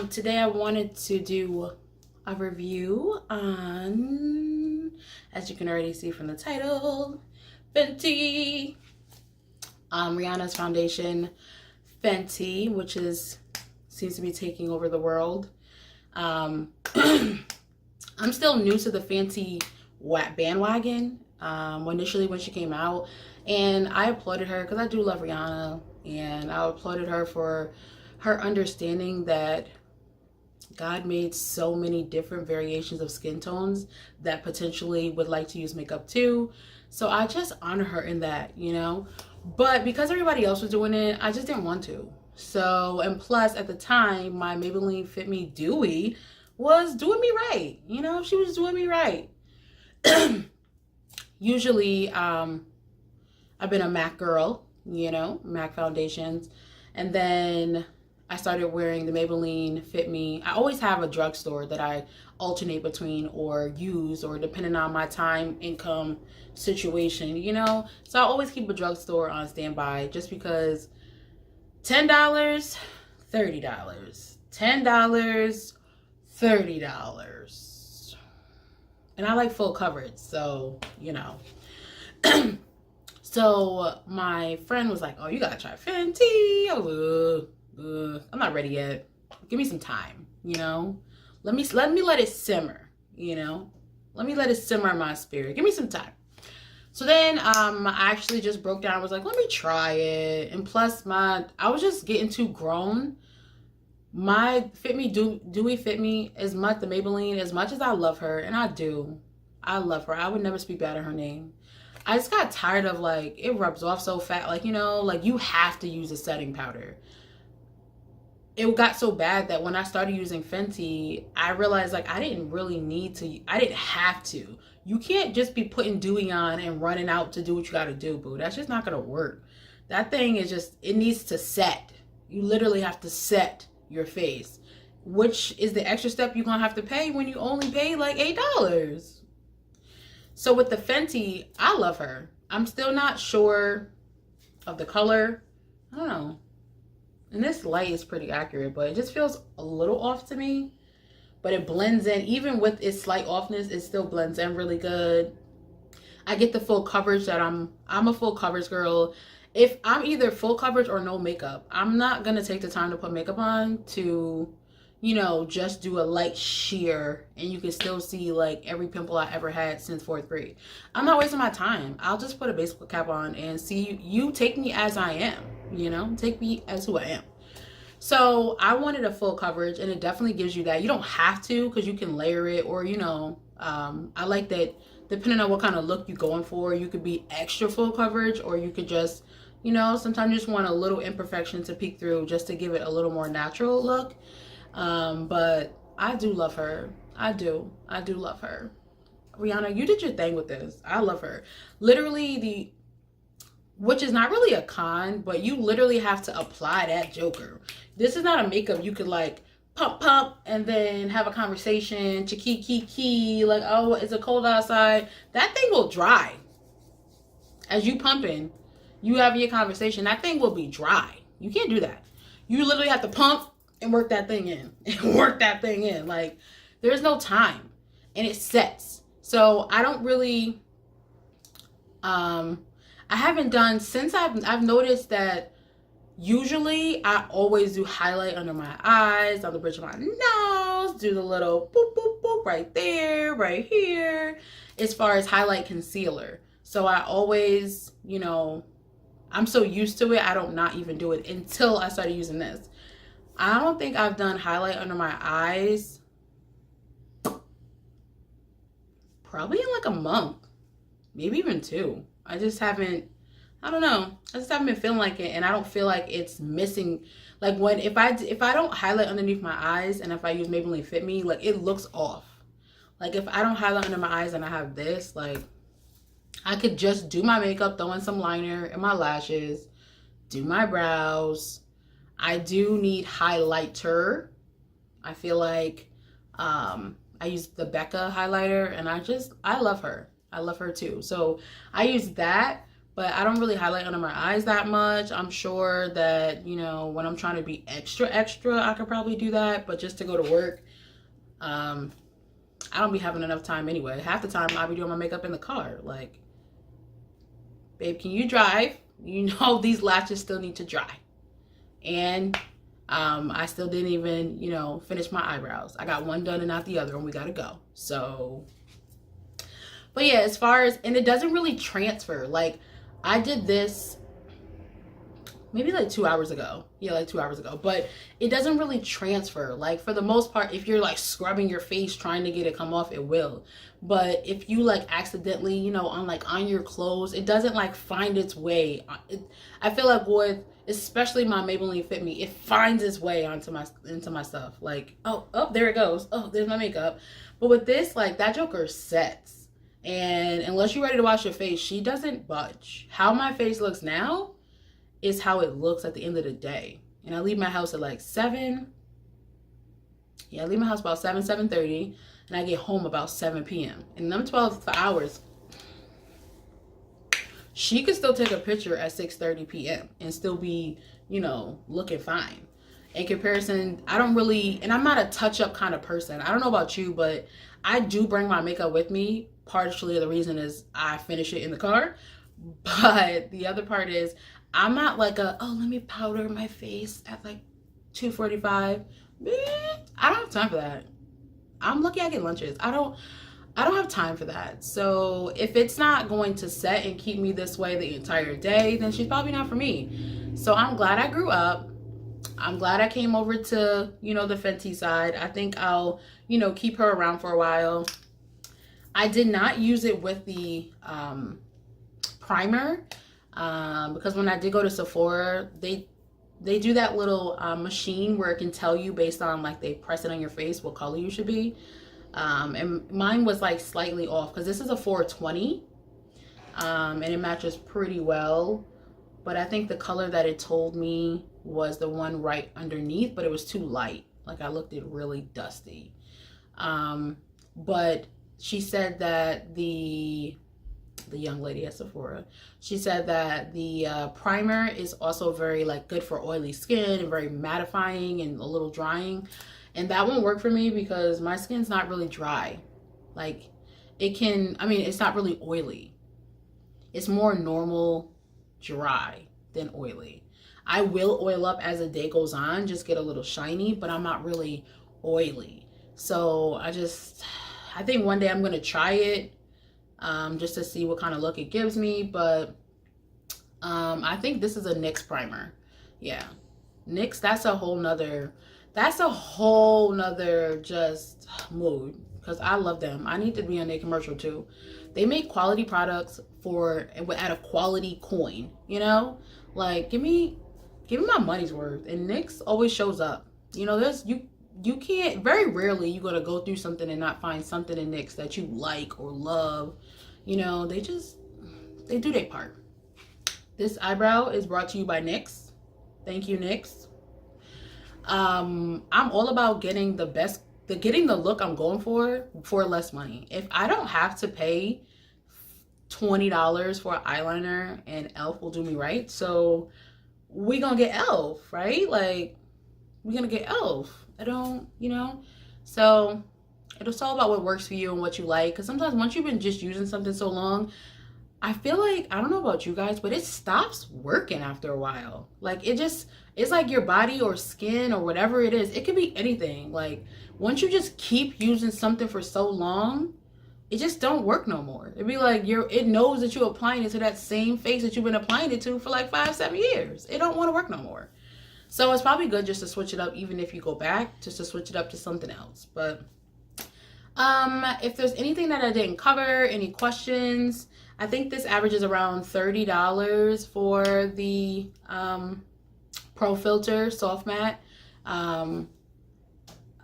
Today I wanted to do a review on, as you can already see from the title, Fenty. Rihanna's foundation, Fenty, which seems to be taking over the world. I'm still new to the Fenty bandwagon. Initially when she came out, and I applauded her because I do love Rihanna, and I applauded her for her understanding that God made so many different variations of skin tones that potentially would like to use makeup too. So I just honor her in that, But because everybody else was doing it, I just didn't want to. So, and plus at the time, my Maybelline Fit Me Dewy was doing me right. She was doing me right. Usually, I've been a MAC girl, MAC foundations. And then I started wearing the Maybelline Fit Me. I always have a drugstore that I alternate between or use, or depending on my time, income situation, So I always keep a drugstore on standby just because $10, $30, $10, $30. And I like full coverage, so, So my friend was like, oh, you gotta try Fenty. I'm not ready yet. Give me some time, Let me let it simmer, Let me let it simmer in my spirit. Give me some time. So then I actually just broke down. I was like, let me try it. And plus I was just getting too grown. My Fit Me Dewy Fit Me, the Maybelline, as much as I love her, and I love her. I would never speak bad of her name. I just got tired of it rubs off so fast. You have to use a setting powder. It got so bad that when I started using Fenty, I realized I didn't really need to. I didn't have to. You can't just be putting dewy on and running out to do what you got to do, boo. That's just not going to work. That thing is it needs to set. You literally have to set your face, which is the extra step you're going to have to pay when you only pay $8. So with the Fenty, I love her. I'm still not sure of the color. I don't know. And this light is pretty accurate, but it just feels a little off to me. But it blends in. Even with its slight offness, it still blends in really good. I get the full coverage that I'm a full coverage girl. If I'm either full coverage or no makeup, I'm not going to take the time to put makeup on to, just do a light sheer and you can still see every pimple I ever had since 4th grade. I'm not wasting my time. I'll just put a base cap on and see you take me as I am, take me as who I am. So I wanted a full coverage, and it definitely gives you that. You don't have to, because you can layer it, or I like that depending on what kind of look you're going for, you could be extra full coverage, or you could just, sometimes you just want a little imperfection to peek through just to give it a little more natural look. But I do love her. I do love her. Rihanna, you did your thing with this. I love her. Literally which is not really a con, but you literally have to apply that joker. This is not a makeup you could pump and then have a conversation, kiki, oh, is it cold outside? That thing will dry. As you pumping, you have your conversation, that thing will be dry. You can't do that. You literally have to pump and work that thing in. There's no time. And it sets. So I don't really, I haven't done, since I've noticed that usually I always do highlight under my eyes, on the bridge of my nose, do the little boop, boop, boop right there, right here, as far as highlight concealer. So I always, I'm so used to it, I don't not even do it until I started using this. I don't think I've done highlight under my eyes probably in a month, maybe even 2. I just haven't, I don't know. I just haven't been feeling like it, and I don't feel like it's missing. If I don't highlight underneath my eyes, and if I use Maybelline Fit Me, it looks off. If I don't highlight under my eyes and I have this, I could just do my makeup, throw in some liner and my lashes, do my brows. I do need highlighter. I feel like I use the Becca highlighter, and I love her. I love her too. So I use that, but I don't really highlight under my eyes that much. I'm sure that, you know, when I'm trying to be extra, I could probably do that. But just to go to work, I don't be having enough time anyway. Half the time I'll be doing my makeup in the car. Like, babe, can you drive? You know, these lashes still need to dry. And I still didn't even, you know, finish my eyebrows. I got one done and not the other, and we gotta go. So, but yeah, as far as, and it doesn't really transfer. Like, I did this maybe like 2 hours ago. Yeah, like 2 hours ago. But it doesn't really transfer. Like, for the most part, if you're like scrubbing your face trying to get it come off, it will. But if you like accidentally, you know, on your clothes, it doesn't like find its way. I feel like with, especially my Maybelline Fit Me, it finds its way into my stuff. Like, oh, there it goes. Oh, there's my makeup. But with this, like, that joker sets. And unless you're ready to wash your face, she doesn't budge. How my face looks now is how it looks at the end of the day. And I leave my house at like 7. Yeah, I leave my house about 7:30, and I get home about 7 p.m. In them 12 hours, she could still take a picture at 6:30 p.m. and still be, you know, looking fine. In comparison, I don't really, and I'm not a touch-up kind of person. I don't know about you, but I do bring my makeup with me. Partially the reason is I finish it in the car. But the other part is I'm not like a, oh, let me powder my face at like 2:45. I don't have time for that. I'm lucky I get lunches. I don't have time for that. So if it's not going to set and keep me this way the entire day, then she's probably not for me. So I'm glad I grew up. I'm glad I came over to, you know, the Fenty side. I think I'll, you know, keep her around for a while. I did not use it with the primer because when I did go to Sephora, they do that little machine where it can tell you based on, like, they press it on your face what color you should be. And mine was like slightly off because this is a 420 and it matches pretty well. But I think the color that it told me was the one right underneath, but it was too light. Like, I looked it really dusty. But she said that the young lady at Sephora, she said that the primer is also very, like, good for oily skin and very mattifying and a little drying. And that won't work for me because my skin's not really dry. Like, it can, I mean, it's not really oily. It's more normal dry than oily. I will oil up as the day goes on, just get a little shiny, but I'm not really oily. So I think one day I'm going to try it just to see what kind of look it gives me. But I think this is a NYX primer. Yeah. NYX, that's a whole nother just mood, because I love them. I need to be on their commercial too. They make quality products at a quality coin, you know? Like, give me my money's worth. And NYX always shows up. You know, you can't, very rarely you're gonna go through something and not find something in NYX that you like or love. You know, they do their part. This eyebrow is brought to you by NYX. Thank you, NYX. I'm all about getting the look I'm going for less money. If I don't have to pay $20 for an eyeliner, and e.l.f. will do me right, so we gonna get e.l.f., right? Like, we're gonna get e.l.f. I don't, you know, so it's all about what works for you and what you like. Because sometimes once you've been just using something so long, I feel like, I don't know about you guys, but it stops working after a while. Like, it's like your body or skin or whatever it is. It could be anything. Like, once you just keep using something for so long, it just don't work no more. It'd be like it knows that you're applying it to that same face that you've been applying it to for like 5-7 years. It don't want to work no more. So it's probably good just to switch it up, even if you go back, just to switch it up to something else. But if there's anything that I didn't cover, any questions, I think this averages around $30 for the Pro Filter Soft Matte by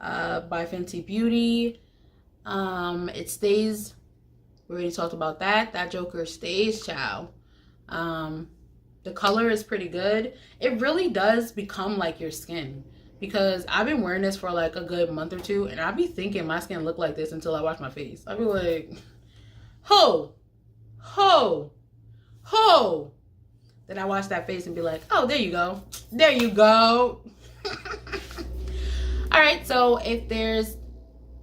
Fenty Beauty. It stays, we already talked about that. That joker stays, child. The color is pretty good. It really does become like your skin, because I've been wearing this for like a good month or two, and I be thinking my skin look like this until I wash my face. I be like, ho, Ho! Then I watch that face and be like, oh, there you go. There you go. All right, so if there's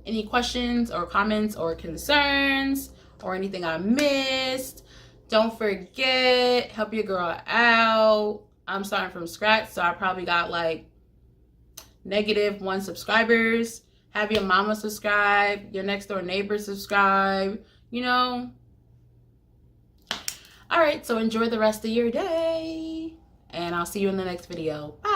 any questions or comments or concerns or anything I missed, don't forget, help your girl out. I'm starting from scratch, so I probably got like -1 subscribers. Have your mama subscribe, your next door neighbor subscribe, you know. All right, so enjoy the rest of your day, and I'll see you in the next video. Bye.